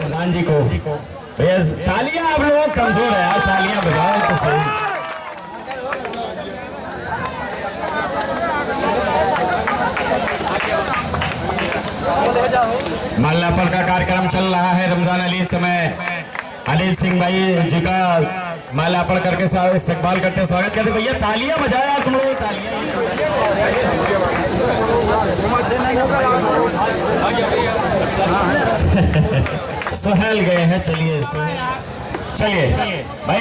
प्रधान जी को भैया तालियां, आप लोग कमजोर है यार, तालियां बजाओ तो सही। माल्यार्पण का कार्यक्रम चल रहा है। रमजान अली समय अली सिंह भाई जी का माल्यार्पण करके इस्तकबाल करते, स्वागत करते। भैया तालियां बजाओ यार, तुम लोग तालियां। सुहेल गए हैं, चलिए चलिए भाई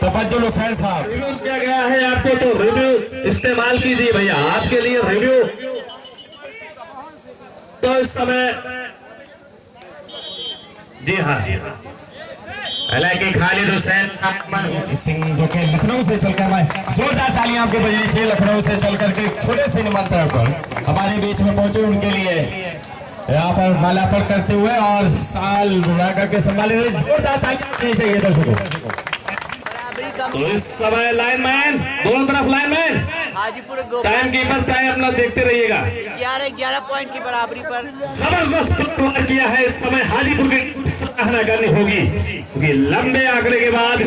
तफज्जुल हुसैन साहब। रिव्यू किया गया है आपको, तो रिव्यू इस्तेमाल कीजिए भैया, आपके लिए रिव्यू। तो इस समय जी हाँ, हालांकि खालिद हुसैन सिंह जो कि लखनऊ से चलकर, मैं जोरदार तालियां आपको बजनी चाहिए। लखनऊ से चलकर के छोटे से निमंत्रण पर हमारे बीच में पहुंचे, उनके लिए यहाँ पर माल्यार्पण करते हुए और साल बुलाकर के संभाले, जोरदार तालियां चाहिए दर्शकों। तो इस समय लाइनमैन, दोनों तरफ lineman, Hajipur time keeper time अपना देखते रहिएगा। 11 पॉइंट की बराबरी पर जबरदस्त किया है इस समय। हाजीपुर की सराहना करनी होगी क्योंकि लंबे आंकड़े के बाद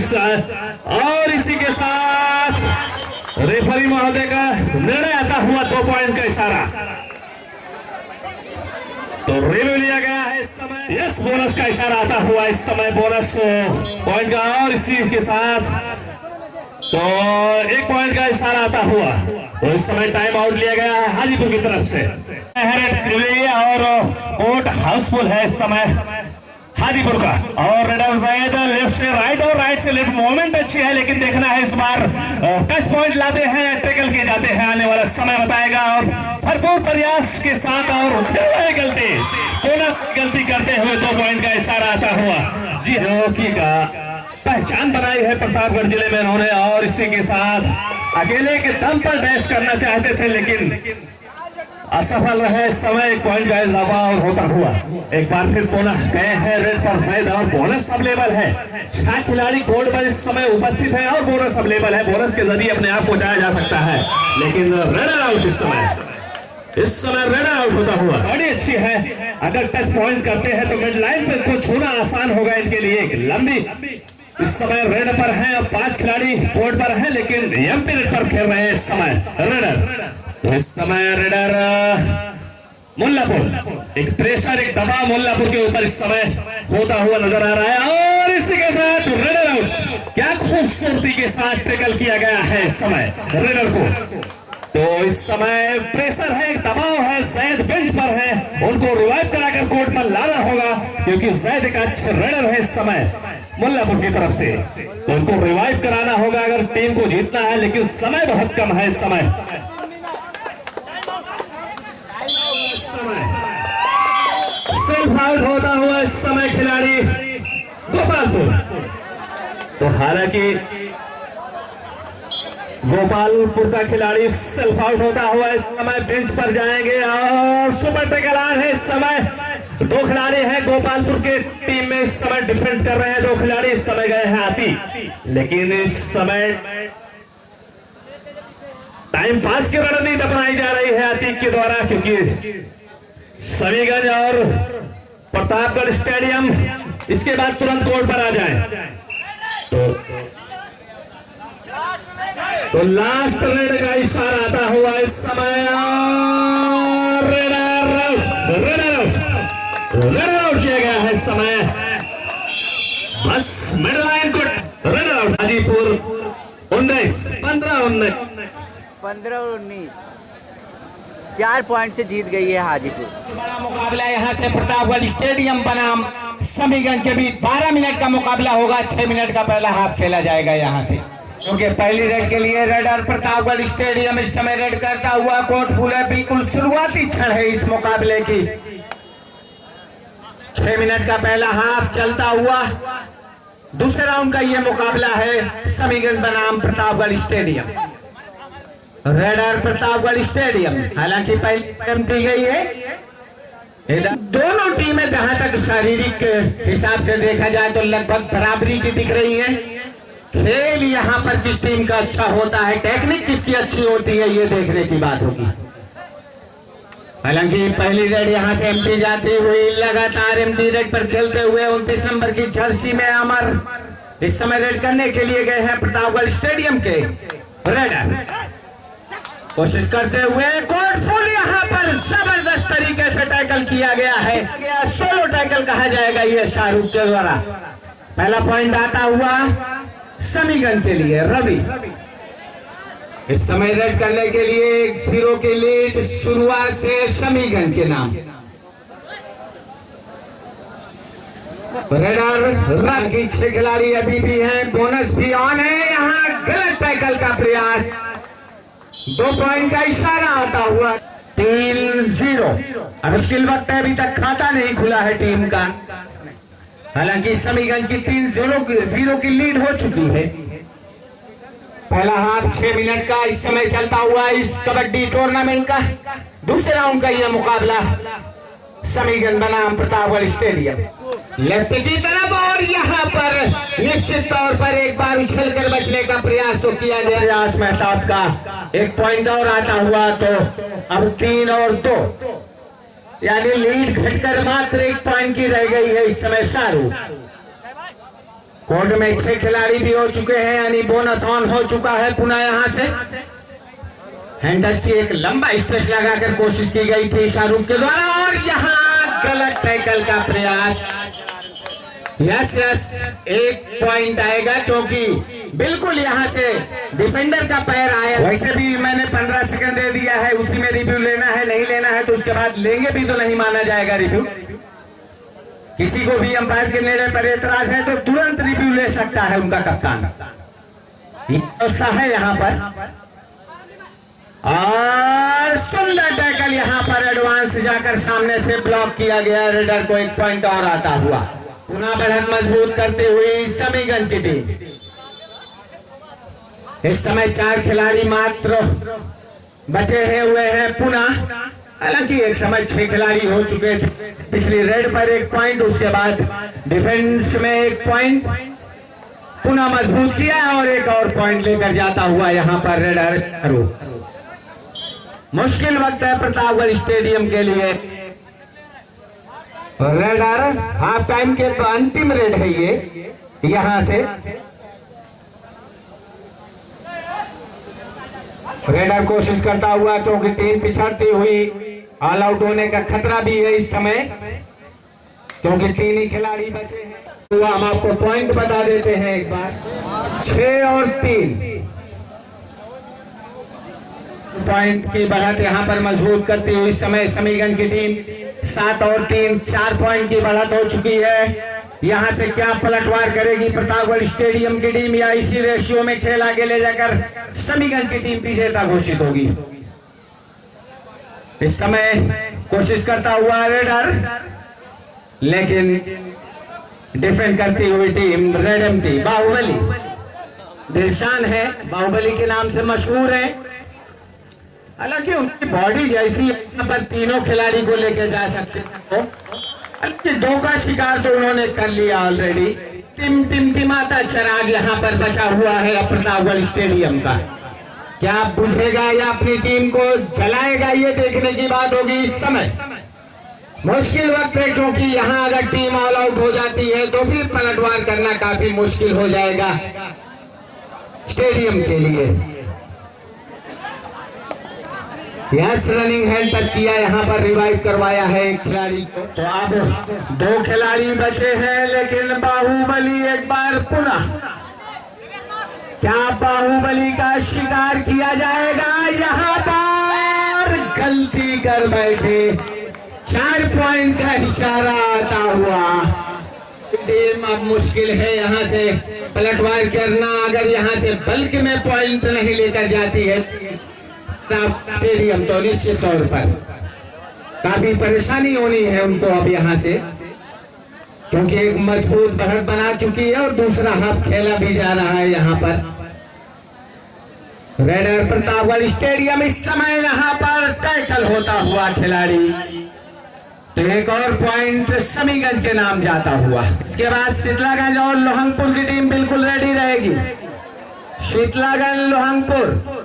और इसी के साथ रेफरी महोदय का निर्णय आता हुआ 2 पॉइंट का इशारा। तो रिव्यू लिया गया है इस समय, यस बोनस का इशारा आता हुआ इस समय, बोनस पॉइंट का, और इसी के साथ तो 1 पॉइंट का इशारा आता हुआ। तो इस समय टाइम आउट लिया गया है हाजीपुर की तरफ से, और कोर्ट हाउसफुल है इस समय हाजीपुर का। और लेफ्ट से राइट और राइट से लेफ्ट, मूवमेंट अच्छी है, लेकिन देखना है इस बार टच पॉइंट लाते हैं, टैकल किए जाते हैं, आने वाला समय बताएगा। और भरपूर प्रयास के साथ और गलती करते हुए 2 पॉइंट का इशारा आता हुआ। जी हॉकी का पहचान बनाई है प्रतापगढ़ जिले में इन्होंने, और इसी के साथ अकेले के दम पर डैश करना चाहते थे लेकिन असफल रहे। इस समय 1 पॉइंट का इजाफा और होता हुआ एक बार फिर पुनः गए हैं रेड पर फैद, और बोनस अवेलेबल है। 6 खिलाड़ी कोर्ट पर इस समय उपस्थित है और बोनस अवेलेबल है। बोनस के जरिए अपने आप को जाया जा सकता है, लेकिन रनर आउट इस समय रनर आउट होता हुआ। बड़ी अच्छी है, अगर टच पॉइंट करते हैं तो मिड लाइन पे को छूना आसान होगा इनके लिए। एक लंबी इस समय रेड पर है और 5 खिलाड़ी कोर्ट पर है, लेकिन एमपी रेड पर खेल रहे हैं इस समय रेडर। तो इस समय रेडर मुल्लापुर, एक प्रेशर, एक दबाव मुल्लापुर के ऊपर इस समय होता हुआ नजर आ रहा है, और इसी के साथ रेडर आउट। क्या खूबसूरती के साथ टैकल किया गया है इस समय रेडर को। तो इस समय प्रेशर है, दबाव है, जैद बेंच पर है, उनको रिवाइव कराकर कोर्ट पर लाना होगा क्योंकि जैद एक अच्छे रेडर है इस समय मुल्लापुर की तरफ से। तो उनको रिवाइव कराना होगा अगर टीम को जीतना है, लेकिन समय बहुत कम है इस समय। सेल्फ आउट होता हुआ इस समय खिलाड़ी गोपालपुर। तो हालांकि गोपालपुर का खिलाड़ी सेल्फ आउट होता हुआ इस समय बेंच पर जाएंगे, और सुपर टैकल ऑन है इस समय। 2 खिलाड़ी हैं गोपालपुर के टीम में इस समय डिफेंड कर रहे हैं। 2 खिलाड़ी इस समय गए हैं आती, लेकिन इस समय टाइम पास की रणनीति अपनाई जा रही है अतीक के द्वारा, क्योंकि समीगंज और प्रतापगढ़ स्टेडियम इसके बाद तुरंत कोर्ट पर आ जाए। तो लास्ट रेड का इशारा आता हुआ इस समय, रन आउट किया गया है इस समय। बस मिड लाइन को रन आउट। हाजीपुर 19, 15-19, 15-19 4 पॉइंट से जीत गई है हाजीपुर। बड़ा मुकाबला यहाँ से प्रतापगढ़ स्टेडियम बनाम समीगंज के बीच 12 मिनट का मुकाबला होगा। 6 मिनट का पहला हाफ खेला जाएगा यहाँ से, क्योंकि पहली रेड के लिए रेडर प्रतापगढ़ स्टेडियम इस समय रेड करता हुआ कोर्ट फुल है। बिल्कुल शुरुआती क्षण है इस मुकाबले की। 6 मिनट का पहला हाफ चलता हुआ दूसरे राउंड का ये मुकाबला है समीगंज बनाम Pratapgarh stadium. Raider Pratapgarh stadium, हालांकि पहली टीम दी गई है। दोनों टीमें जहां तक शारीरिक हिसाब से देखा जाए तो लगभग बराबरी की दिख रही है। खेल यहाँ पर किस टीम का अच्छा होता है, टेक्निक किसकी अच्छी होती है, ये देखने की बात होगी। हालांकि पहली रेड यहाँ से एमटी जाती हुई, लगातार एमटी रेड पर खेलते हुए 29 नंबर की जर्सी में अमर इस समय रेड करने के लिए गए हैं प्रतापगढ़ स्टेडियम के रेडर। कोशिश करते हुए कोर्ट फुल, यहाँ पर जबरदस्त तरीके से टैकल किया गया है, सोलो टैकल कहा जाएगा ये शाहरुख के द्वारा। पहला पॉइंट आता हुआ समीगंज के लिए रवि। इस समय रेड करने के लिए 0 की लीड शुरुआत से समीगंज के नाम। रेडर की 6 खिलाड़ी अभी भी हैं, बोनस भी ऑन है। यहाँ गलत टैकल का प्रयास, 2 पॉइंट का इशारा आता हुआ 3-0। अब मुश्किल वक्त है, अभी तक खाता नहीं खुला है टीम का। हालांकि समीगंज की 3-0 की लीड हो चुकी है। पहला हाफ 6 मिनट का इस समय चलता हुआ इस कबड्डी टूर्नामेंट का दूसरे राउंड का यह मुकाबला समीगंज बनाम प्रतापगढ़ स्टेडियम। लेफ्ट की तरफ और यहाँ पर निश्चित तौर पर एक बार उछल कर बचने का प्रयास तो किया गया। प्रयास मेहताब का 1 पॉइंट और आता हुआ तो अब 3 और 2, यानी लीड घटकर मात्र 1 पॉइंट की रह गई है इस समय शाहरुख। कोर्ट में 6 खिलाड़ी भी हो चुके हैं, यानी बोनस ऑन हो चुका है पुनः। यहाँ से हैंडल्स की एक लंबा स्ट्रेच लगाकर कोशिश की गई थी शाहरुख के द्वारा और यहाँ गलत टैकल का प्रयास। यस 1 पॉइंट आएगा क्योंकि बिल्कुल यहाँ से डिफेंडर का पैर आया। वैसे भी मैंने 15 सेकंड दे दिया है, उसी में रिव्यू लेना है, नहीं लेना है तो उसके बाद लेंगे भी तो नहीं माना जाएगा रिव्यू। किसी को भी अंपायर के निर्णय पर एतराज है तो तुरंत रिव्यू ले सकता है उनका कप्तान। व्यवस्था है यहाँ पर और सुंदर टैकल यहाँ पर एडवांस जाकर सामने से ब्लॉक किया गया। रेडर को 1 पॉइंट और आता हुआ। पुनः बढ़त मजबूत करते हुए समीगंज की टीम। इस समय 4 खिलाड़ी मात्र बचे हुए हैं पुनः। हालांकि एक समय 6 खिलाड़ी हो चुके थे। पिछली रेड पर 1 पॉइंट, उसके बाद डिफेंस में 1 पॉइंट पुनः मजबूत किया और 1 और पॉइंट लेकर जाता हुआ यहाँ पर रेडर। मुश्किल वक्त है प्रतापगढ़ स्टेडियम के लिए। रेडर हाफ टाइम के अंतिम रेड है ये यहां से। रेडर कोशिश करता हुआ क्योंकि टीम पिछड़ती हुई ऑल आउट होने का खतरा भी है इस समय, क्योंकि 3 ही खिलाड़ी बचे हैं। तो हम आपको पॉइंट बता देते हैं एक बार। 6 और 3 पॉइंट की बढ़त यहाँ पर मजबूत करती हुई समय समीगंज की टीम 7 और 3 4 पॉइंट की बढ़त हो चुकी है। यहाँ से क्या पलटवार करेगी प्रतापगढ़ स्टेडियम की टीम या इसी रेशियो में खेल आगे ले जाकर समीगंज की टीम विजेता घोषित होगी। इस समय कोशिश करता हुआ रेडर, लेकिन डिफेंड करती हुई टीम रेड एमटी बाहुबली दिलशान है, बाहुबली के नाम से मशहूर है। हालांकि उनकी बॉडी जैसी यहाँ पर तीनों खिलाड़ी को लेकर जा सकते हैं, तो 2 का शिकार तो उन्होंने कर लिया ऑलरेडी। टिमटिमाता चराग यहाँ पर बचा हुआ है प्रतापगढ़ स्टेडियम का। क्या बुझेगा या अपनी टीम को जलाएगा, ये देखने की बात होगी। इस समय मुश्किल वक्त है क्योंकि यहाँ अगर टीम ऑल आउट हो जाती है तो फिर पलटवार करना काफी मुश्किल हो जाएगा स्टेडियम के लिए। यस रनिंग हैंड टच किया, यहाँ पर रिवाइव करवाया है एक खिलाड़ी को। तो अब 2 खिलाड़ी बचे हैं, लेकिन बाहुबली एक बार पुनः, क्या बाहुबली का शिकार किया जाएगा? यहाँ पर गलती कर बैठे, 4 पॉइंट का इशारा आता हुआ। टीम अब मुश्किल है यहाँ से पलटवार करना, अगर यहाँ से बल्क में पॉइंट नहीं लेकर जाती है स्टेडियम तो निश्चित तौर पर काफी परेशानी होनी है उनको अब यहाँ से, क्योंकि एक मजबूत बढ़त बना चुकी है और दूसरा हाफ खेला भी जा रहा है यहाँ पर। रेडर प्रतापगढ़ स्टेडियम इस समय यहाँ पर टैकल होता हुआ खिलाड़ी, तो 1 और पॉइंट समीगंज के नाम जाता हुआ। इसके बाद शीतलागंज और लोहंगपुर की टीम बिल्कुल रेडी रहेगी। शीतलागंज लोहंगपुर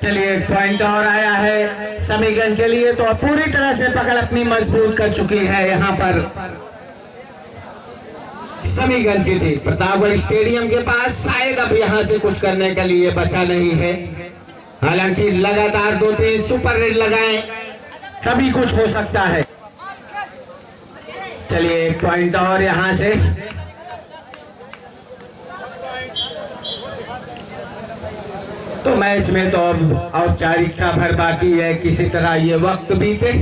चलिए एक पॉइंट और आया है समीगंज के लिए। तो पूरी तरह से पकड़ अपनी मजबूत कर चुकी है यहाँ पर समीगंज की टीम। प्रतापगढ़ स्टेडियम के पास शायद अब यहाँ से कुछ करने के लिए बचा नहीं है। हालांकि लगातार 2-3 सुपर रेड लगाए, सभी कुछ हो सकता है। चलिए एक पॉइंट और यहाँ से। तो मैच में तो अब औपचारिकता भर बाकी है, किसी तरह ये वक्त बीते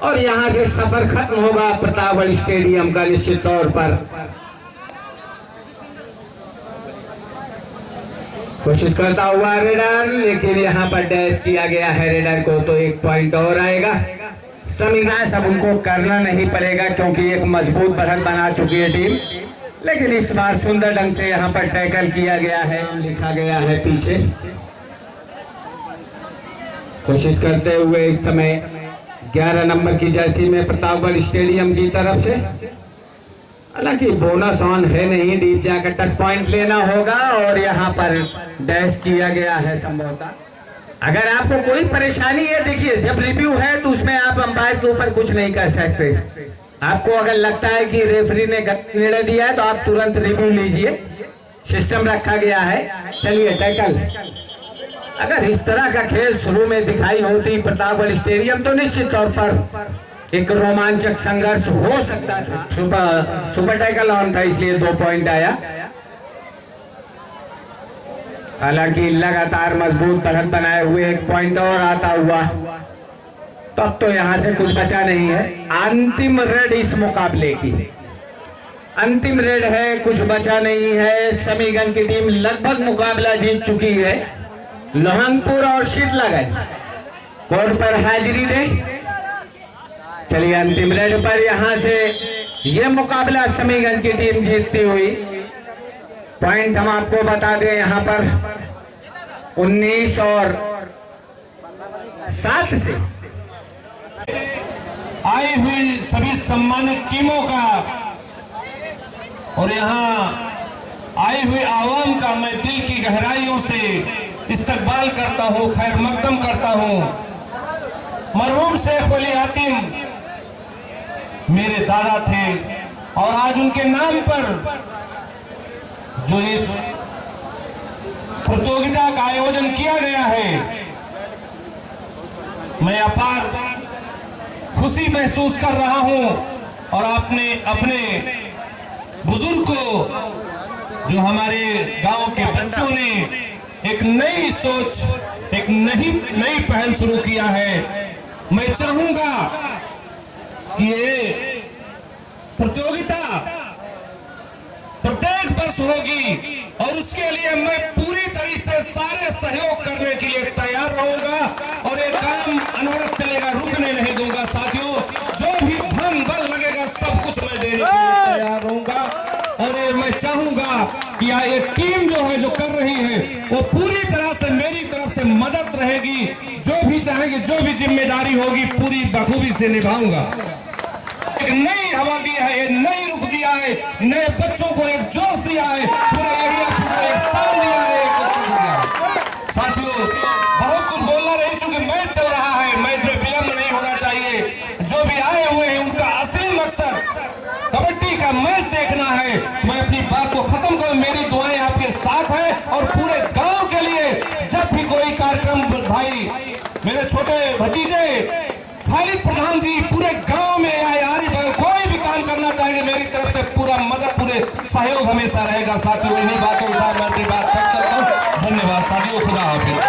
और यहाँ से सफर खत्म होगा प्रतापगढ़ स्टेडियम का निश्चित तौर पर। कोशिश करता हुआ रेडर, लेकिन यहाँ पर डैश किया गया है रेडर को। तो एक पॉइंट और आएगा समीगंज। अब उनको करना नहीं पड़ेगा क्योंकि एक मजबूत बढ़त बना चुकी है टीम, लेकिन इस बार सुंदर ढंग से यहाँ पर टैकल किया गया है, लिखा गया है पीछे। कोशिश करते हुए इस समय 11 नंबर की जर्सी में प्रतापगढ़ स्टेडियम की तरफ से। हालांकि बोनस ऑन है नहीं, डीप जाकर टच पॉइंट लेना होगा और यहाँ पर डैश किया गया है संभवतः। अगर आपको कोई परेशानी है, देखिए जब रिव्यू है तो उसमें आप अंपायर के ऊपर कुछ नहीं कर सकते। आपको अगर लगता है कि रेफरी ने गलत निर्णय दिया है तो आप तुरंत रिव्यू लीजिए, सिस्टम रखा गया है। चलिए टैकल। अगर इस तरह का खेल शुरू में दिखाई होती प्रतापगढ़ स्टेडियम तो निश्चित तौर पर एक रोमांचक संघर्ष हो सकता था। सुपर टैकल ऑन था, इसलिए 2 पॉइंट आया। हालांकि लगातार मजबूत बढ़त बनाए हुए एक पॉइंट और आता हुआ। तो अब तो यहां से कुछ बचा नहीं है। अंतिम रेड इस मुकाबले की, अंतिम रेड है, कुछ बचा नहीं है। समीगंज की टीम लगभग मुकाबला जीत चुकी है। लोहंगपुर और शीतलागंज कोर्ट पर हाजिरी दे। चलिए अंतिम रेड पर यहां से यह मुकाबला समीगंज की टीम जीतती हुई। पॉइंट हम आपको बता दें, यहां पर 19 और 7 से आई हुई सभी सम्मानित टीमों का और यहाँ आई हुई आवाम का मैं दिल की गहराइयों से इस्तकबाल करता हूँ, खैर मकदम करता हूँ। मरहूम शेख वली हातिम मेरे दादा थे और आज उनके नाम पर जो इस प्रतियोगिता का आयोजन किया गया है, मैं अपार खुशी महसूस कर रहा हूं और आपने अपने बुजुर्ग को, जो हमारे गांव के बच्चों ने एक नई सोच, एक नई पहल शुरू किया है। मैं चाहूंगा कि ये प्रतियोगिता प्रत्येक वर्ष होगी और उसके लिए मैं पूरी तरीके से सारे सहयोग करने के लिए तैयार रहूंगा और ये काम अनवरत चलेगा, रुकने नहीं दूंगा। साथियों, जो भी धन बल लगेगा सब कुछ मैं देने के लिए तैयार रहूंगा और ये मैं चाहूंगा कि ये टीम जो है, जो कर रही है, वो पूरी तरह से मेरी तरफ से मदद रहेगी। जो भी चाहेंगे, जो भी जिम्मेदारी होगी, पूरी बखूबी से निभाऊंगा। एक नई हवा दिया है, एक नई रुख दिया है, नए बच्चों को एक जोश दिया है, पूरे एरिया को एक साल दिया है, साथियों बहुत कुछ बोलना नहीं, चूंकि मैच चल रहा है, मैच में विलंब नहीं होना चाहिए। जो भी आए हुए हैं उनका असली मकसद कबड्डी का मैच देखना है। मैं अपनी बात को खत्म करूं, मेरी दुआएं आपके साथ हैं और पूरे गांव के लिए जब भी कोई कार्यक्रम, भाई मेरे छोटे भतीजे खालिद प्रधान जी पूरे गांव में आए, कोई भी काम करना चाहिए, मेरी तरफ से पूरा मदद, पूरे सहयोग हमेशा रहेगा। साथियों इन्हीं बातों के साथ मैं अपनी बात खत्म करता हूं। धन्यवाद साथियों, खुदा हाफिज।